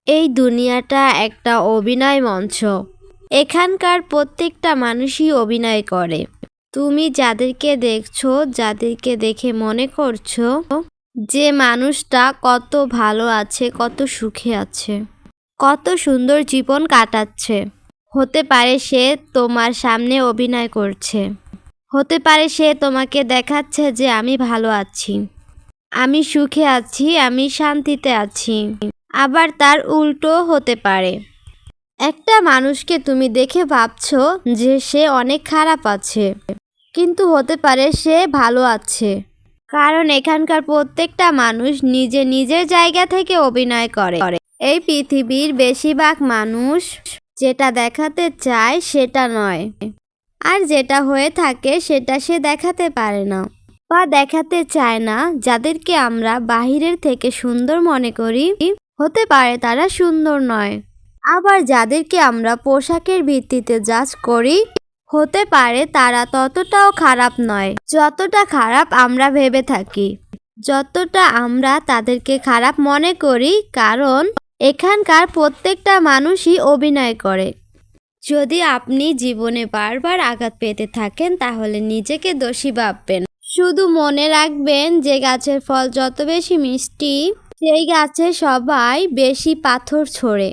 এই দুনিয়াটা একটা অভিনয় মঞ্চ। এখানকার প্রত্যেকটা মানুষই অভিনয় করে। তুমি যাদেরকে দেখছো, যাদেরকে দেখে মনে করছো যে মানুষটা কত ভালো আছে, কত সুখে আছে, কত সুন্দর জীবন কাটাচ্ছে, হতে পারে সে তোমার সামনে অভিনয় করছে। হতে পারে সে তোমাকে দেখাচ্ছে যে আমি ভালো আছি, আমি সুখে আছি, আমি শান্তিতে আছি। আবার তার উল্টো হতে পারে। একটা মানুষকে তুমি দেখে ভাবছো যে সে অনেক খারাপ আছে, কিন্তু হতে পারে সে ভালো আছে। কারণ এখানকার প্রত্যেকটা মানুষ নিজের জায়গা থেকে অভিনয় করে। এই পৃথিবীর বেশিরভাগ মানুষ যেটা দেখাতে চায় সেটা নয়, আর যেটা হয়ে থাকে সেটা সে দেখাতে পারে না বা দেখাতে চায় না। যাদেরকে আমরা বাহিরের থেকে সুন্দর মনে করি, হতে পারে তারা সুন্দর নয়। আবার যাদেরকে আমরা পোশাকের ভিত্তিতে জাজ করি, হতে পারে তারা ততটাও খারাপ নয় যতটা খারাপ আমরা ভেবে থাকি, যতটা আমরা তাদেরকে খারাপ মনে করি। কারণ এখানকার প্রত্যেকটা মানুষই অভিনয় করে। যদি আপনি জীবনে বারবার আঘাত পেতে থাকেন তাহলে নিজেকে দোষী ভাববেন। শুধু মনে রাখবেন যে গাছের ফল যত বেশি মিষ্টি, সেই গাছে সবাই বেশি পাথর ছোড়ে।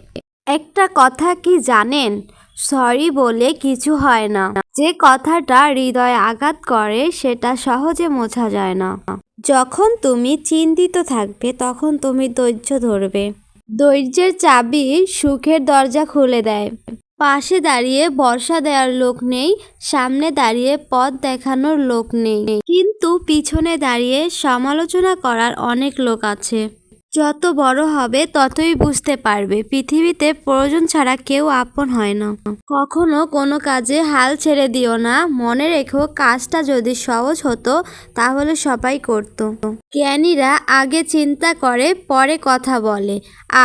একটা কথা কি জানেন? সরি বলে কিছু হয় না। যে কথাটা হৃদয়ে আঘাত করে সেটা সহজে মোছা যায় না। যখন তুমি চিন্তিত থাকবে তখন তুমি ধৈর্য ধরবে। ধৈর্যের চাবি সুখের দরজা খুলে দেয়। পাশে দাঁড়িয়ে ভরসা দেওয়ার লোক নেই, সামনে দাঁড়িয়ে পথ দেখানোর লোক নেই, কিন্তু পিছনে দাঁড়িয়ে সমালোচনা করার অনেক লোক আছে। যত বড় হবে ততই বুঝতে পারবে পৃথিবীতে প্রয়োজন ছাড়া কেউ আপন হয় না। কখনো কোনো কাজে হাল ছেড়ে দিও না। মনে রেখো, কাজটা যদি সহজ হতো তাহলে সবাই করত। জ্ঞানীরা আগে চিন্তা করে পরে কথা বলে,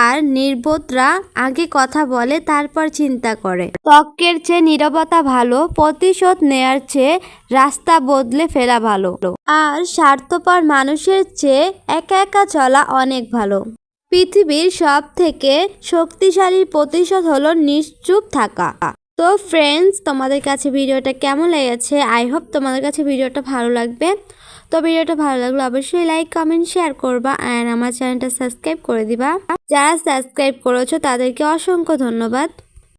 আর নির্বোধরা আগে কথা বলে তারপর চিন্তা করে। তর্কের চেয়ে নীরবতা ভালো, প্রতিশোধ নেয়ার চেয়ে রাস্তা বদলে ফেলা ভালো, আর স্বার্থপর মানুষের চেয়ে একা একা চলা অনেক ভালো। পৃথিবীর সব থেকে শক্তিশালী প্রতিশোধ হলো নিশ্চুপ থাকা। তো ফ্রেন্ডস, তোমাদের কাছে ভিডিওটা কেমন লেগেছে? আই হোপ তোমাদের কাছে ভিডিওটা ভালো লাগবে। তো ভিডিওটা ভালো লাগলে অবশ্যই লাইক, কমেন্ট, শেয়ার করবা, আর আমার চ্যানেলটা সাবস্ক্রাইব করে দিবা। যারা সাবস্ক্রাইব করেছো তাদেরকে অসংখ্য ধন্যবাদ।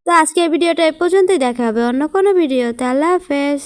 তো আজকের ভিডিওটা এ পর্যন্তই, দেখা হবে অন্য কোনো ভিডিওতে। আল্লাহ হাফেজ।